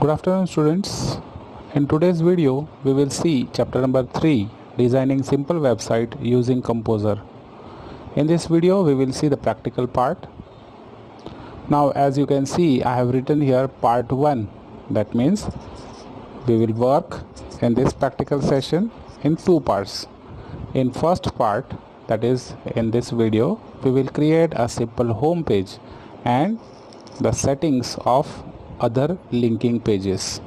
Good afternoon students. In today's video we will see chapter number 3, designing simple website using Composer. In this video we will see the practical part. Now as you can see, I have written here part 1. That means we will work in this practical session in two parts. In first part, that is in this video, we will create a simple home page and the settings of other linking pages.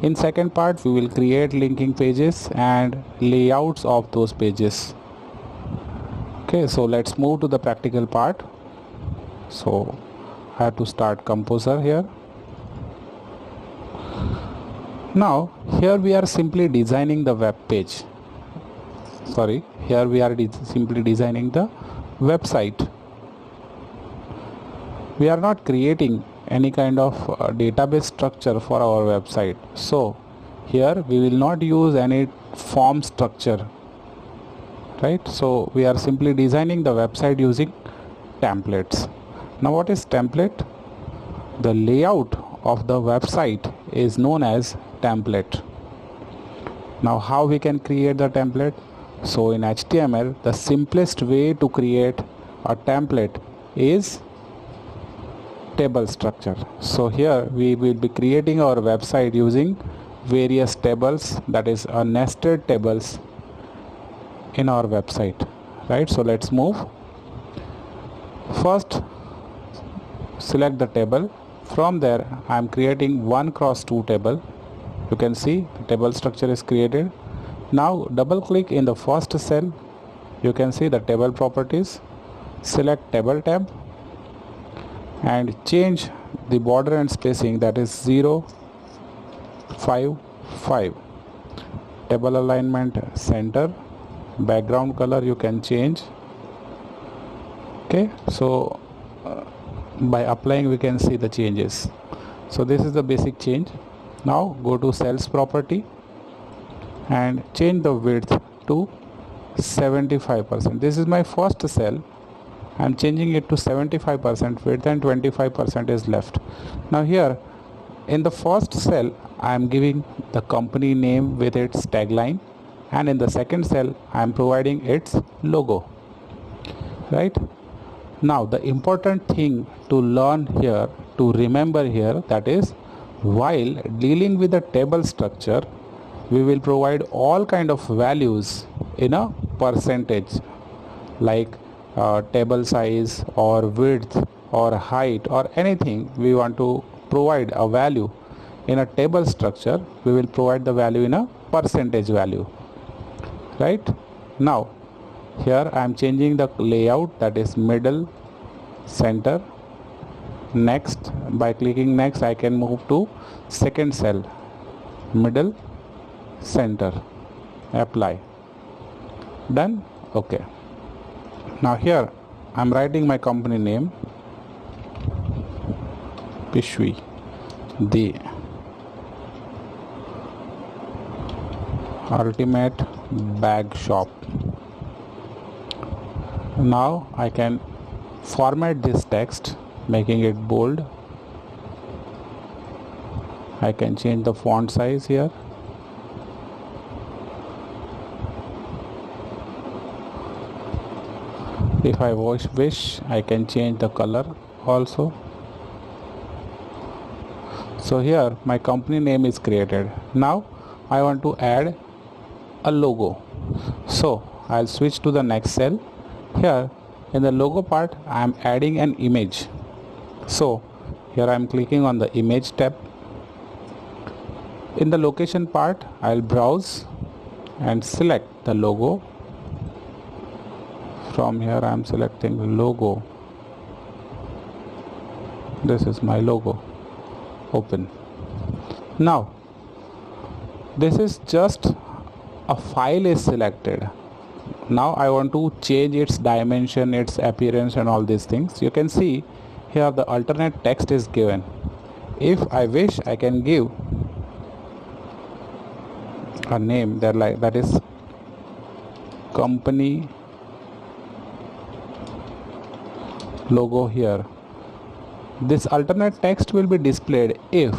In second part, we will create linking pages and layouts of those pages. Okay, so let's move to the practical part. So I have to start Composer here. Now here we are simply designing the web page. Here we are simply designing the website. We are not creating any kind of database structure for our website. So here we will not use any form structure, right? So we are simply designing the website using templates. Now what is template? The layout of the website is known as template. Now how we can create the template? So in HTML, the simplest way to create a template is table structure. So here we will be creating our website using various tables, that is nested tables in our website, right? So let's move. First select the table. From there I am creating 1x2 table. You can see the table structure is created. Now double click in the first cell. You can see the table properties. Select table tab and change the border and spacing, that is 0, 5, 5. Table alignment center. Background color you can change. Okay, so by applying we can see the changes. So this is the basic change. Now go to cells property and change the width to 75%. This is my first cell. I am changing it to 75% width and 25% is left. Now here in the first cell I am giving the company name with its tagline, and in the second cell I am providing its logo, right? Now the important thing to learn here, to remember here, that is while dealing with the table structure we will provide all kind of values in a percentage, like table size or width or height or anything we want to provide a value in a table structure, we will provide the value in a percentage value, right? Now here I am changing the layout, that is middle, center. Next, by clicking next I can move to second cell, middle, center. Apply. Done. Okay. Now here I am writing my company name, Pishwi, the ultimate bag shop. Now I can format this text, making it bold. I can change the font size here. If I wish, I can change the color also. So here my company name is created. Now I want to add a logo. So I'll switch to the next cell. Here in the logo part I am adding an image. So here I am clicking on the image tab. In the location part I'll browse and select the logo. From here I am selecting logo. This is my logo. Open. Now this is just a file is selected. Now I want to change its dimension, its appearance and all these things. You can see here the alternate text is given. If I wish, I can give a name there, like that is company logo here. This alternate text will be displayed if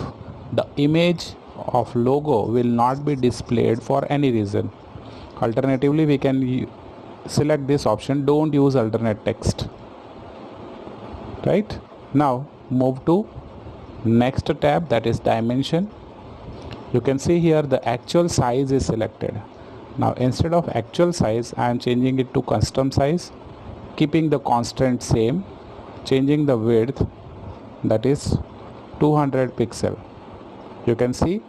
the image of logo will not be displayed for any reason. Alternatively, we can select this option, don't use alternate text. Right, now move to next tab, that is dimension. You can see here the actual size is selected. Now instead of actual size, I am changing it to custom size, keeping the constant same, changing the width, that is 200 pixel. You can see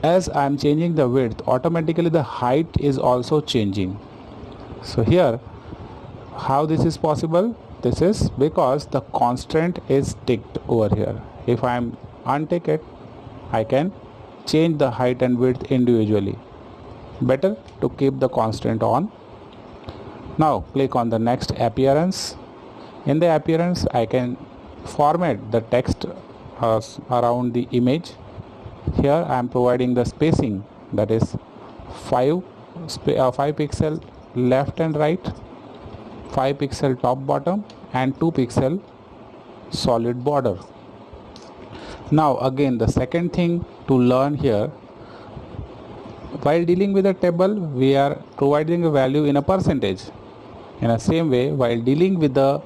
as I am changing the width, automatically the height is also changing. So here, how this is possible? This is because the constant is ticked over here. If I am untick it, I can change the height and width individually. Better to keep the constant on. Now click on the next appearance. In the appearance, I can format the text around the image. Here I am providing the spacing, that is 5 pixel left and right, 5 pixel top bottom, and 2 pixel solid border. Now again, the second thing to learn here, while dealing with a table, we are providing a value in a percentage. In the same way, while dealing with the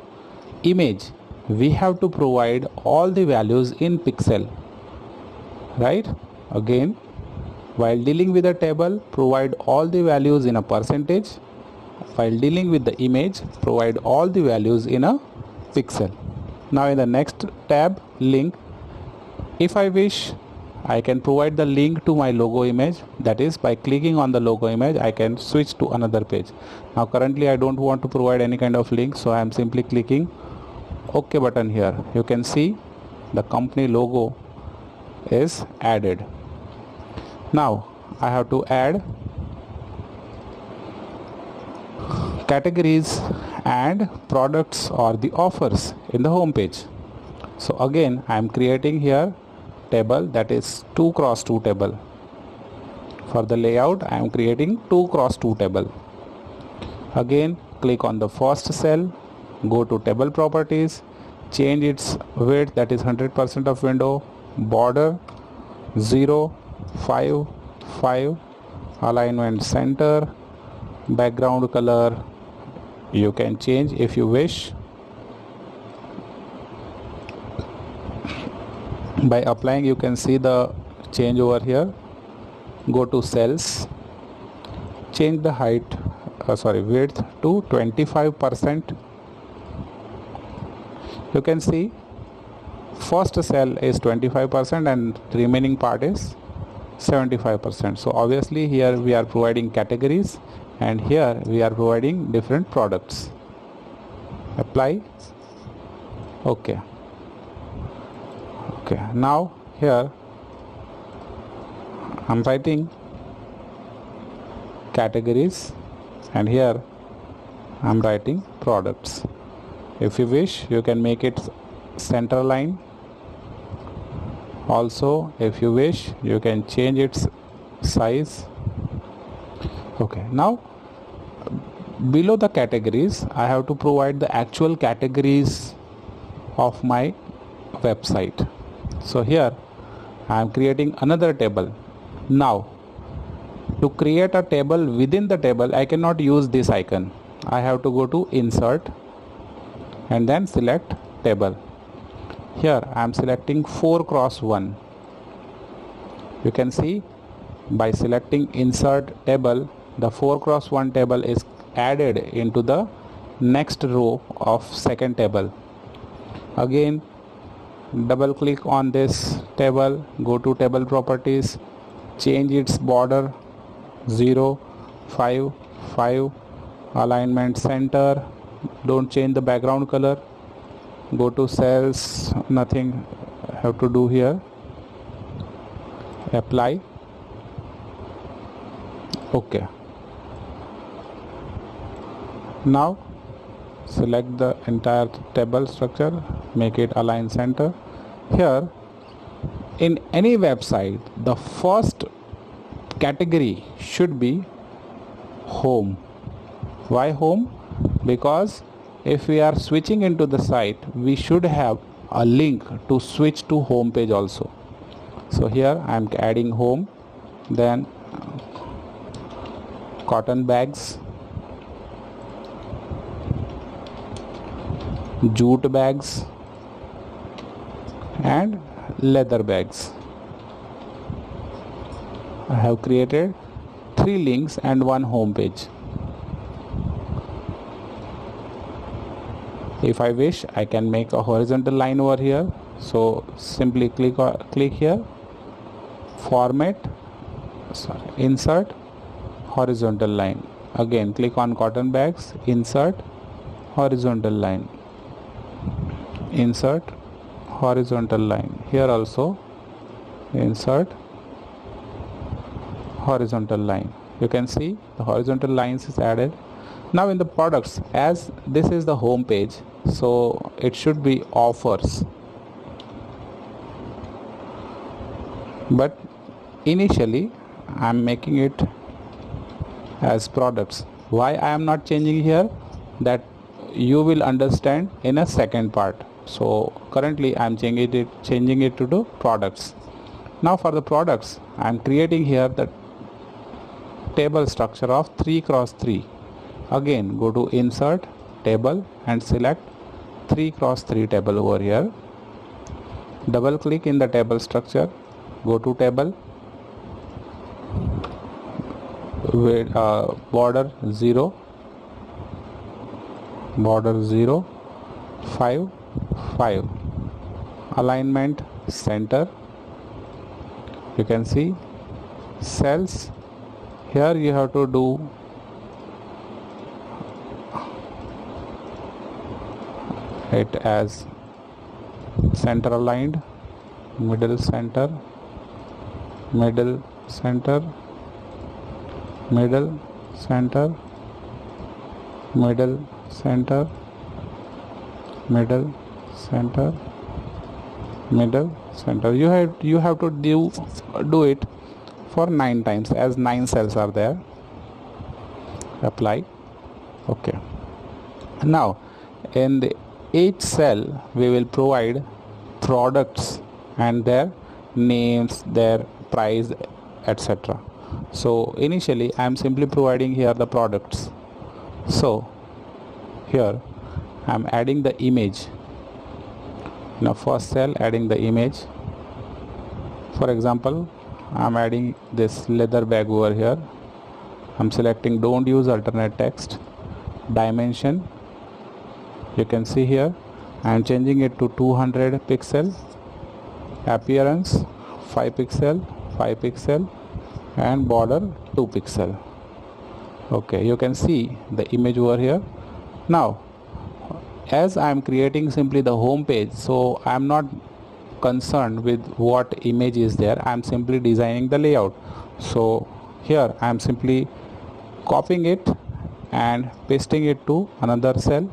image, we have to provide all the values in pixel. Right, again, while dealing with a table, provide all the values in a percentage. While dealing with the image, provide all the values in a pixel. Now in the next tab, link, if I wish, I can provide the link to my logo image. That is, by clicking on the logo image, I can switch to another page. Now currently I don't want to provide any kind of link, so I am simply clicking OK button here. You can see the company logo is added. Now I have to add categories and products or the offers in the home page. So again, I am creating here table, that is 2x2 table. For the layout, I am creating 2x2 table. Again, click on the first cell, go to table properties, change its width, that is 100% of window, border 0, 5, 5, alignment center, background color you can change if you wish. By applying, you can see the change over here. Go to cells, change the height width to 25%. You can see first cell is 25% and the remaining part is 75%. So obviously here we are providing categories and here we are providing different products. Apply. Okay. Now here I'm writing categories and here I'm writing products. If you wish, you can make it center line. Also, if you wish, you can change its size. Okay, now below the categories, I have to provide the actual categories of my website. So here I am creating another table. Now to create a table within the table, I cannot use this icon. I have to go to insert and then select table. Here I am selecting 4x1. You can see by selecting insert table, the 4x1 table is added into the next row of second table. Again, double click on this table, go to table properties, change its border 0, 5, 5, alignment center, don't change the background color, go to cells, nothing have to do here, apply. Okay. Now select the entire table structure, make it align center. Here in any website, the first category should be home. Why home? Because if we are switching into the site, we should have a link to switch to home page also. So here I am adding home, then cotton bags, jute bags and leather bags. I have created 3 links and 1 home page. If I wish, I can make a horizontal line over here. So simply click here, format, insert, horizontal line. Again click on cotton bags, insert, horizontal line, insert, horizontal line. Here also insert, horizontal line. You can see the horizontal lines is added. Now in the products, as this is the home page, so it should be offers, but initially I am making it as products. Why I am not changing here, that you will understand in a second part. So currently I am changing it to the products. Now for the products, I am creating here the table structure of 3x3. Again go to insert, table and select 3x3 table over here. Double click in the table structure, go to table, with border 0, 5, 5, alignment center. You can see cells. Here you have to do it as center aligned, middle center, middle center, middle center, middle center, middle center, middle center. You have to do it for 9 times, as 9 cells are there. Apply. Okay. Now in the each cell we will provide products and their names, their price, etc. So initially I am simply providing here the products. So here I am adding the image. Now first cell, adding the image. For example, I am adding this leather bag over here. I am selecting don't use alternate text. Dimension, you can see here I am changing it to 200 pixel. Appearance 5 pixel, 5 pixel and border 2 pixel. Okay, you can see the image over here. Now as I am creating simply the home page, so I am not concerned with what image is there. I am simply designing the layout. So here I am simply copying it and pasting it to another cell.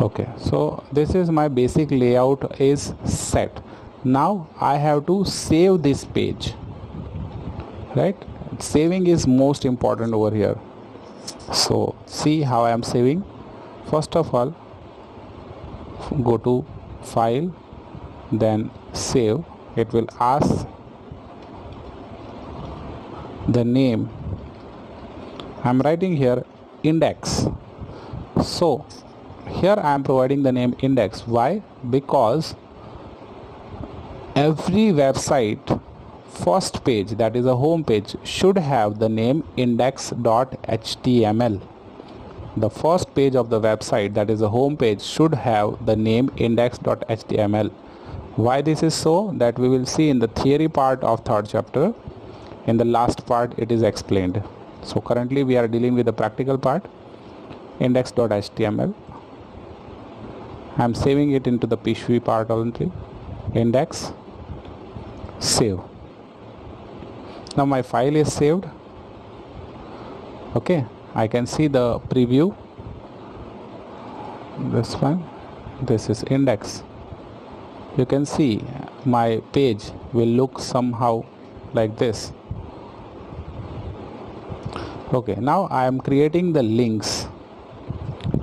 Okay, so this is my basic layout is set. Now I have to save this page, right? Saving is most important over here. So see how I am saving. First of all, go to file, then save. It will ask the name. I am writing here index. So here I am providing the name index. Why? Because every website first page, that is a home page, should have the name index.html. The first page of the website, that is a home page, should have the name index.html. Why this is so, that we will see in the theory part of 3rd chapter. In the last part it is explained. So currently we are dealing with the practical part, index.html. I am saving it into the PHP part only. Index, save. Now my file is saved. Okay, I can see the preview. This one, this is index. You can see my page will look somehow like this. Okay, now I am creating the links.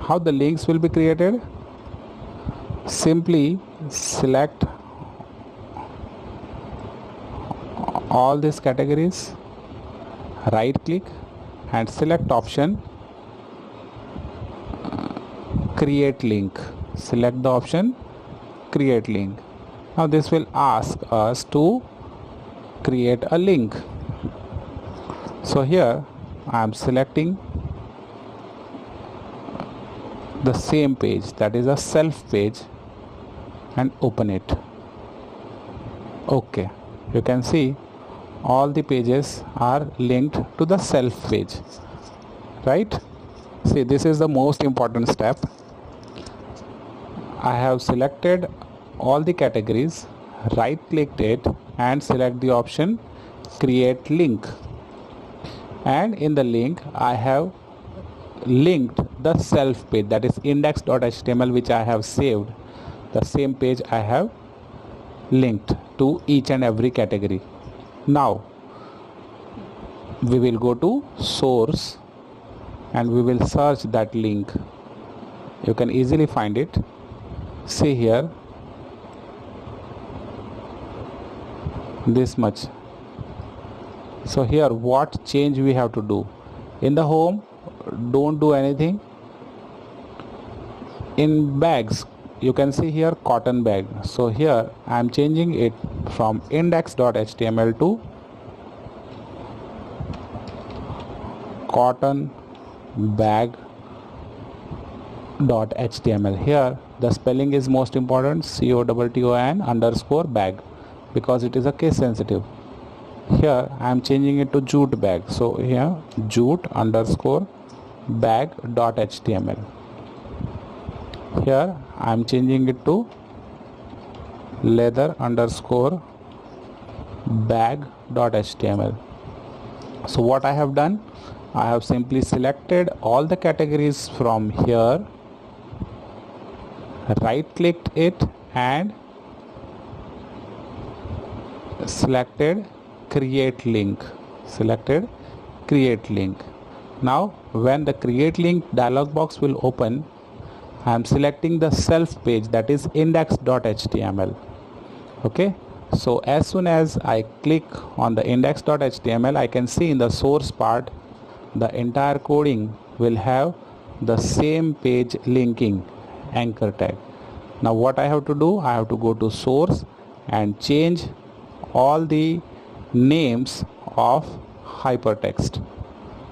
How the links will be created? Simply select all these categories, right click and select option create link. Select the option create link. Now this will ask us to create a link. So here I am selecting the same page, that is a self page, and open it. Okay, you can see all the pages are linked to the self page, right? See, this is the most important step. I have selected all the categories, right clicked it and select the option create link, and in the link I have linked the self page, that is index.html, which I have saved. The same page I have linked to each and every category. Now we will go to source and we will search that link. You can easily find it. See here, this much. So here what change we have to do? In the home, don't do anything. In bags, you can see here cotton bag. So here I am changing it from index.html to cotton bag.html. Here the spelling is most important, COTTON_bag, because it is a case sensitive. Here I am changing it to jute bag. So here jute_bag.html. Here I am changing it to leather_bag.html. So what I have done, I have simply selected all the categories from here, right clicked it and selected create link. Now when the create link dialog box will open, I am selecting the self page, that is index.html. okay, so as soon as I click on the index.html, I can see in the source part the entire coding will have the same page linking anchor tag. Now what I have to do, I have to go to source and change all the names of hypertext.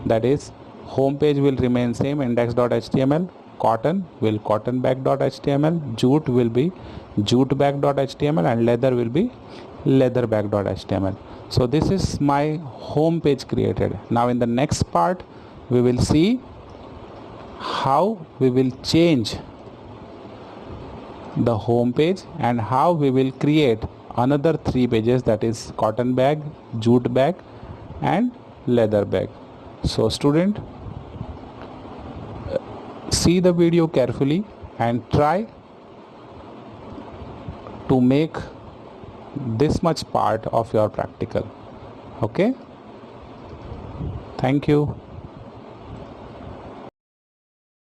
That is, home page will remain same, index.html, cotton will cottonbag.html, jute will be jutebag.html, and leather will be leatherbag.html. So this is my home page created. Now in the next part we will see how we will change the home page and how we will create another 3 pages, that is cotton bag, jute bag and leather bag. So student, see the video carefully and try to make this much part of your practical. Okay, thank you.